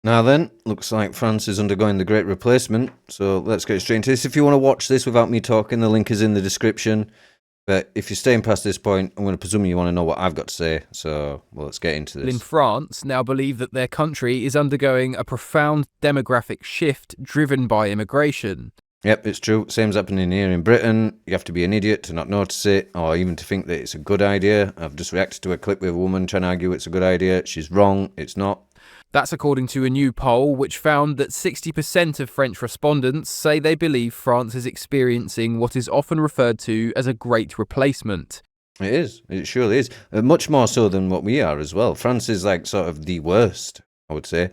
Now then, looks like France is undergoing the great replacement, so let's get straight into this. If you want to watch this without me talking, the link is in the description. But if you're staying past this point, I'm going to presume you want to know what I've got to say, so let's get into In this. France now believe that their country is undergoing a profound demographic shift driven by immigration. Yep, it's true. Same's happening here in Britain. You have to be an idiot to not notice it, or even to think that it's a good idea. I've just reacted to a clip with a woman trying to argue it's a good idea. She's wrong. It's not. That's according to a new poll which found that 60% of French respondents say they believe France is experiencing what is often referred to as a great replacement. It is. It surely is. Much more so than what we are as well. France is like sort of the worst, I would say.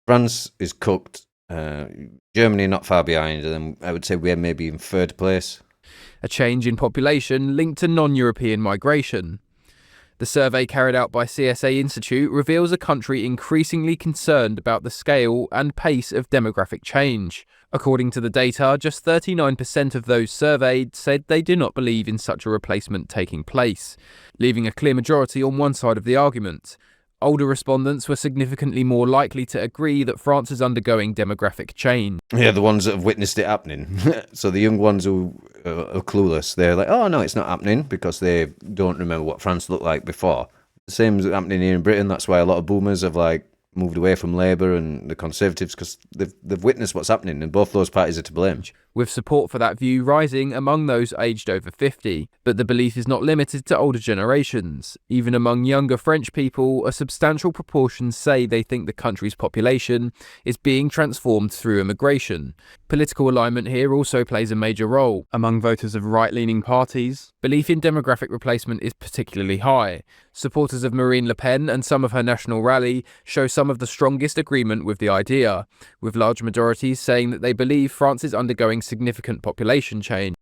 France is cooked. Germany not far behind, and then I would say we're maybe in third place. A change in population linked to non-European migration. The survey carried out by CSA Institute reveals a country increasingly concerned about the scale and pace of demographic change. According to the data, just 39% of those surveyed said they do not believe in such a replacement taking place, leaving a clear majority on one side of the argument. Older respondents were significantly more likely to agree that France is undergoing demographic change. Yeah, the ones that have witnessed it happening. So the young ones who are clueless, they're like, oh no, it's not happening, because they don't remember what France looked like before. The same is happening here in Britain. That's why a lot of boomers have like moved away from Labour and the Conservatives, because they've witnessed what's happening, and both those parties are to blame. With support for that view rising among those aged over 50. But the belief is not limited to older generations. Even among younger French people, a substantial proportion say they think the country's population is being transformed through immigration. Political alignment here also plays a major role. Among voters of right-leaning parties, belief in demographic replacement is particularly high. Supporters of Marine Le Pen and some of her national rally show some of the strongest agreement with the idea, with large majorities saying that they believe France is undergoing significant population change.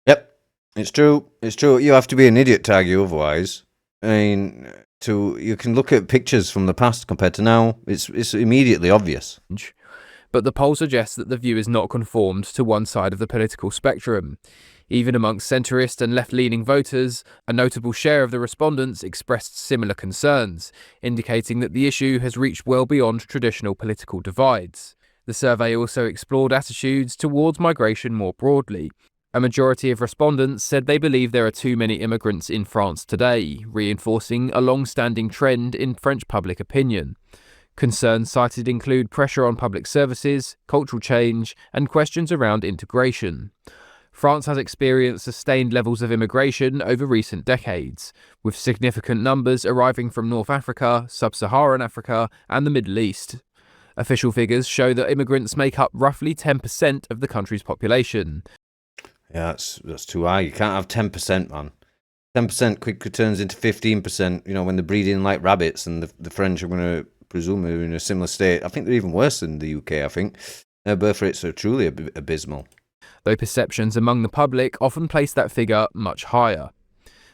Yep, it's true. It's true. You have to be an idiot to argue otherwise. I mean, you can look at pictures from the past compared to now. It's immediately obvious. But the poll suggests that the view is not conformed to one side of the political spectrum. Even amongst centrist and left-leaning voters, a notable share of the respondents expressed similar concerns, indicating that the issue has reached well beyond traditional political divides. The survey also explored attitudes towards migration more broadly. A majority of respondents said they believe there are too many immigrants in France today, reinforcing a long-standing trend in French public opinion. Concerns cited include pressure on public services, cultural change, and questions around integration. France has experienced sustained levels of immigration over recent decades, with significant numbers arriving from North Africa, Sub-Saharan Africa, and the Middle East. Official figures show that immigrants make up roughly 10% of the country's population. Yeah, that's too high. You can't have 10%, man. 10% quickly turns into 15%, when they're breeding like rabbits, and the French, I'm going to presume, are in a similar state. I think they're even worse than the UK, I think. Their birth rates are truly abysmal. Though perceptions among the public often place that figure much higher.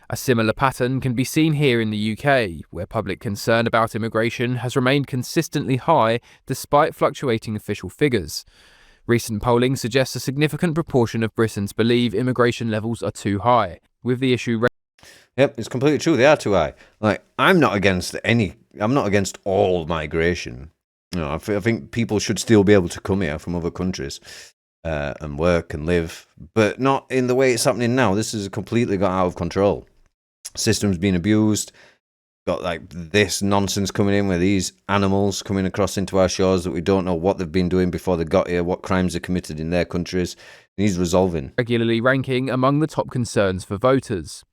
A similar pattern can be seen here in the UK, where public concern about immigration has remained consistently high despite fluctuating official figures. Recent polling suggests a significant proportion of Britons believe immigration levels are too high, with the issue... Yep, it's completely true. They are too high. Like, I'm not against all migration. I think people should still be able to come here from other countries and work and live, but not in the way it's happening now. This has completely got out of control. System's being abused. Got like this nonsense coming in with these animals coming across into our shores that we don't know what they've been doing before they got here, what crimes are committed in their countries. Needs resolving. Regularly ranking among the top concerns for voters.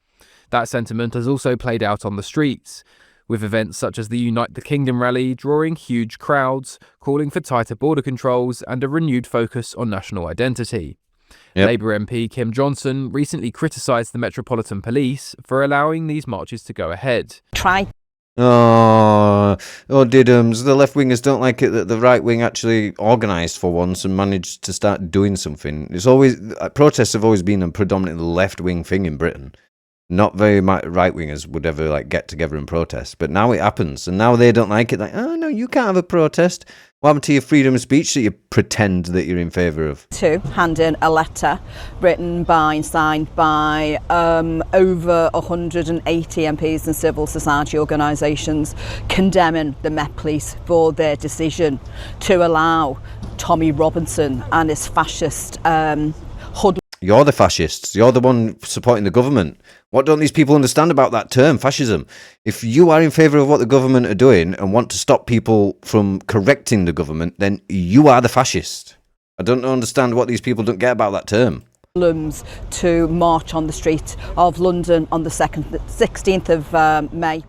That sentiment has also played out on the streets, with events such as the Unite the Kingdom rally drawing huge crowds, calling for tighter border controls and a renewed focus on national identity. Yep. Labour MP Kim Johnson recently criticised the Metropolitan Police for allowing these marches to go ahead. Diddums. The left-wingers don't like it that the right-wing actually organised for once and managed to start doing something. It's always... protests have always been a predominantly left-wing thing in Britain. Not very right-wingers would ever like get together and protest, but now it happens, and now they don't like it. Like, oh no, you can't have a protest. What happened to your freedom of speech that you pretend that you're in favour of? To hand in a letter written by and signed by over 180 MPs and civil society organisations condemning the Met Police for their decision to allow Tommy Robinson and his fascist hoodlums. You're the fascists. You're the one supporting the government. What don't these people understand about that term, fascism? If you are in favour of what the government are doing and want to stop people from correcting the government, then you are the fascist. I don't understand what these people don't get about that term. To march on the street of London on the 16th of May.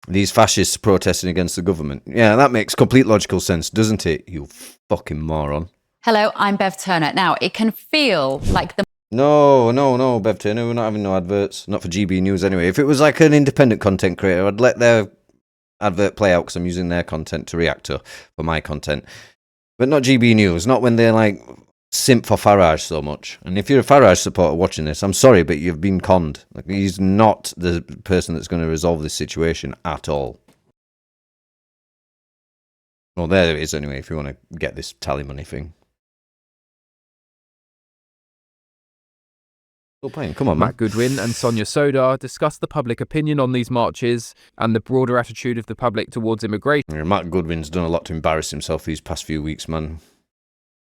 These fascists protesting against the government. Yeah, that makes complete logical sense, doesn't it, you fucking moron? Hello, I'm Bev Turner. Now, it can feel like the... No, Bev Turner, we're not having no adverts. Not for GB News anyway. If it was like an independent content creator, I'd let their advert play out because I'm using their content to react to for my content. But not GB News, not when they're like simp for Farage so much. And if you're a Farage supporter watching this, I'm sorry, but you've been conned. Like, he's not the person that's going to resolve this situation at all. Well, there it is anyway, if you want to get this tally money thing. Still playing, come on, man. Matt Goodwin and Sonia Sodar discussed the public opinion on these marches and the broader attitude of the public towards immigration. Yeah, Matt Goodwin's done a lot to embarrass himself these past few weeks, man.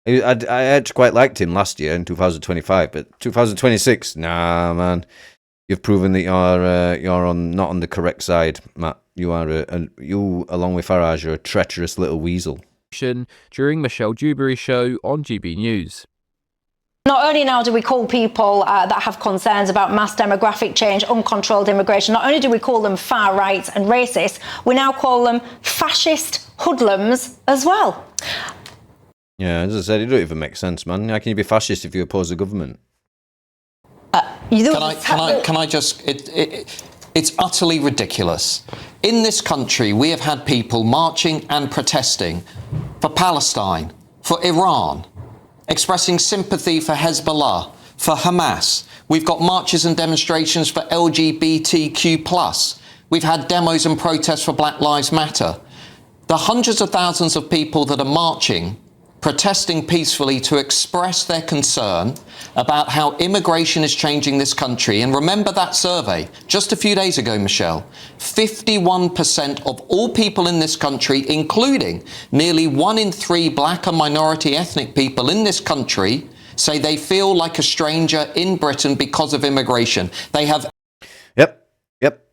I actually quite liked him last year in 2025, but 2026, nah, man. You've proven that you're not on the correct side, Matt. You are you, along with Farage, are a treacherous little weasel. During Michelle Dewberry's show on GB News. Not only now do we call people that have concerns about mass demographic change, uncontrolled immigration, not only do we call them far right and racist, we now call them fascist hoodlums as well. Yeah, as I said, it don't even make sense, man. How can you be fascist if you oppose the government? Can I just... It's utterly ridiculous. In this country, we have had people marching and protesting for Palestine, for Iran, expressing sympathy for Hezbollah, for Hamas. We've got marches and demonstrations for LGBTQ+. We've had demos and protests for Black Lives Matter. The hundreds of thousands of people that are marching, protesting peacefully to express their concern about how immigration is changing this country. And remember that survey just a few days ago, Michelle. 51% of all people in this country, including nearly 1 in 3 black and minority ethnic people in this country, say they feel like a stranger in Britain because of immigration. They have... Yep.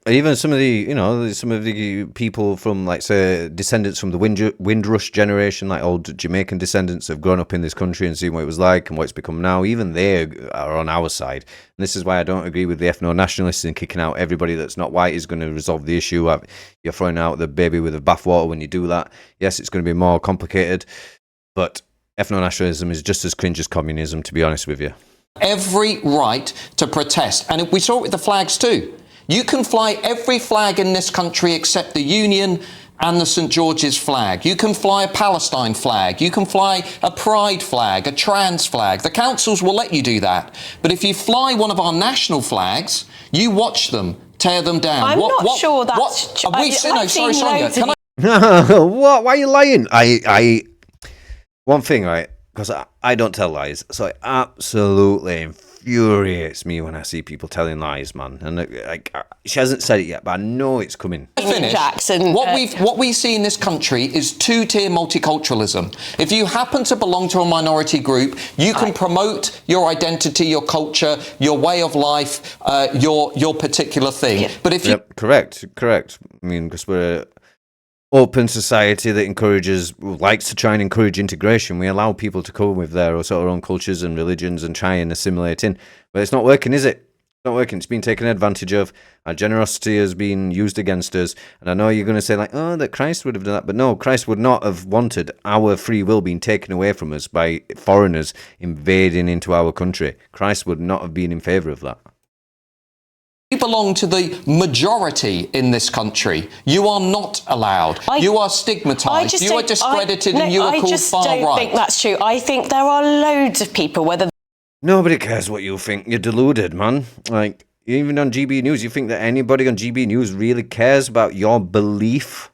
Even some of the people from, like, say, descendants from the Windrush generation, like old Jamaican descendants, have grown up in this country and seen what it was like and what it's become now. Even they are on our side. And this is why I don't agree with the ethno-nationalists and kicking out everybody that's not white is going to resolve the issue. You're throwing out the baby with the bathwater when you do that. Yes, it's going to be more complicated, but ethno-nationalism is just as cringe as communism, to be honest with you. Every right to protest. And we saw it with the flags too. You can fly every flag in this country except the Union and the St. George's flag. You can fly a Palestine flag. You can fly a Pride flag, a trans flag. The councils will let you do that. But if you fly one of our national flags, you watch them tear them down. I'm not sure that's true. Sorry, Sonia. Can What? Why are you lying? One thing, right? Because I don't tell lies, so it absolutely infuriates me when I see people telling lies, man. And she hasn't said it yet, but I know it's coming. Jackson. What we see in this country is two-tier multiculturalism. If you happen to belong to a minority group, you can promote your identity, your culture, your way of life, your particular thing. Yeah. But if you... Yep, correct. I mean, because we're open society that likes to try and encourage integration. We allow people to come with their sort of own cultures and religions and try and assimilate in. But it's not working, is it? It's not working. It's been taken advantage of. Our generosity has been used against us. And I know you're going to say, like, oh, that Christ would have done that. But no, Christ would not have wanted our free will being taken away from us by foreigners invading into our country. Christ would not have been in favour of that. you belong to the majority in this country, you are not allowed. You are stigmatised. You are discredited, and you are called far right. I just don't think that's true. I think there are loads of people, whether... Nobody cares what you think. You're deluded, man. Like, even on GB News, you think that anybody on GB News really cares about your belief?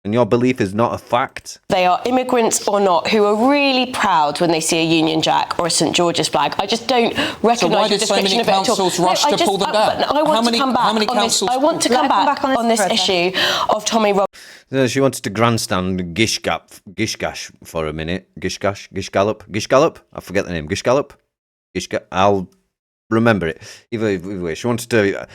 And your belief is not a fact. They are immigrants or not, who are really proud when they see a Union Jack or a St George's flag. I just don't recognise So why your did so description many of it at all. councils rush to pull them down? I want to come back how many on councils? this. I want to come back on this issue of Tommy Robinson. She wanted to grandstand Gishgash for a minute. Gishgallop? I forget the name. Gishgallop? I'll remember it. Either way, she wanted to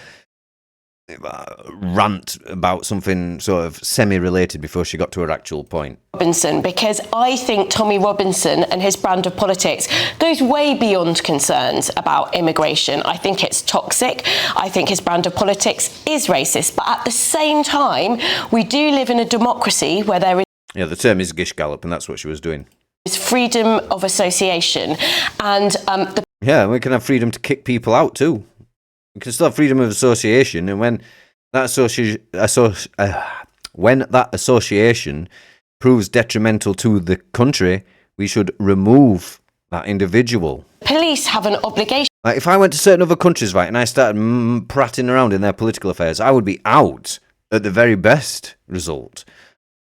rant about something sort of semi-related before she got to her actual point. Robinson, because I think Tommy Robinson and his brand of politics goes way beyond concerns about immigration. I think it's toxic. I think his brand of politics is racist. But at the same time, we do live in a democracy where there is... Yeah, the term is Gishgallop, and that's what she was doing. ...freedom of association. And yeah, we can have freedom to kick people out too. We can still have freedom of association, and when that association proves detrimental to the country, we should remove that individual. Police have an obligation. Like if I went to certain other countries, right, and I started prattling around in their political affairs, I would be out at the very best result.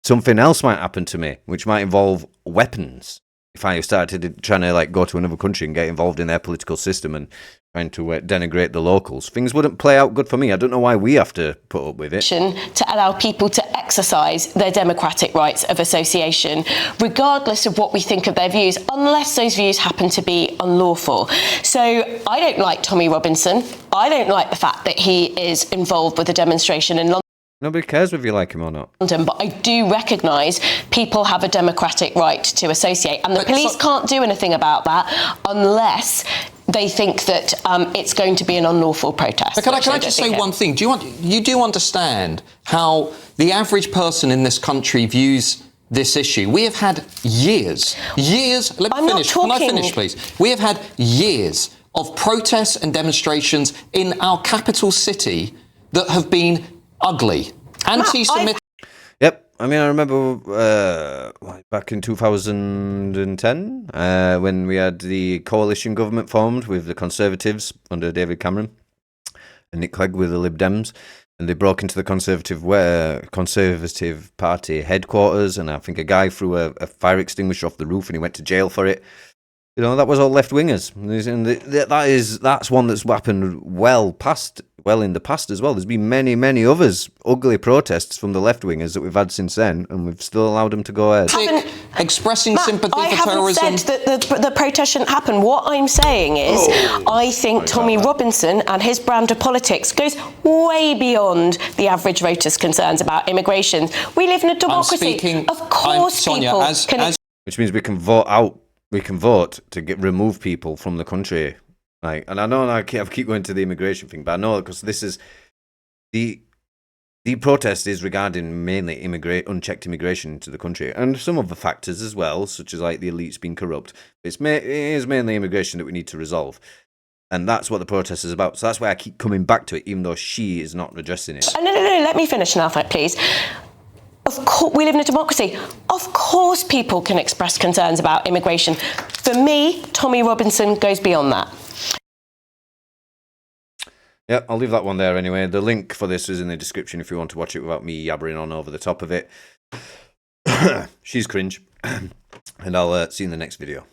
Something else might happen to me, which might involve weapons. If I started trying to go to another country and get involved in their political system and trying to denigrate the locals, things wouldn't play out good for me. I don't know why we have to put up with it. To allow people to exercise their democratic rights of association, regardless of what we think of their views, unless those views happen to be unlawful. So I don't like Tommy Robinson. I don't like the fact that he is involved with a demonstration in London. Nobody cares whether you like him or not. But I do recognise people have a democratic right to associate, and the police can't do anything about that unless they think that it's going to be an unlawful protest. But can I just say one thing? You do understand how the average person in this country views this issue? We have had years. Let me finish. Can I finish, please? We have had years of protests and demonstrations in our capital city that have been ugly, anti-Semitic. Yep, I mean, I remember back in 2010 when we had the coalition government formed with the Conservatives under David Cameron and Nick Clegg with the Lib Dems, and they broke into the Conservative Party headquarters, and I think a guy threw a fire extinguisher off the roof and he went to jail for it. You know, that was all left-wingers. And that's one that's happened well in the past as well. There's been many, many others, ugly protests from the left-wingers that we've had since then, and we've still allowed them to go ahead. Expressing sympathy for terrorism. I haven't said that the protest shouldn't happen. What I'm saying is I think Tommy Robinson and his brand of politics goes way beyond the average voter's concerns about immigration. We live in a democracy. Of course, Sonia, people can... Which means we can vote out. We can vote to remove people from the country. And I know I keep going to the immigration thing, but I know because this is the protest is regarding mainly unchecked immigration into the country, and some other factors as well, such as like the elites being corrupt. It is mainly immigration that we need to resolve, and that's what the protest is about. So that's why I keep coming back to it, even though she is not addressing it. No. Let me finish now, please. Of course, we live in a democracy. Of course, people can express concerns about immigration. For me, Tommy Robinson goes beyond that. Yeah, I'll leave that one there anyway. The link for this is in the description if you want to watch it without me yabbering on over the top of it. She's cringe. And I'll see you in the next video.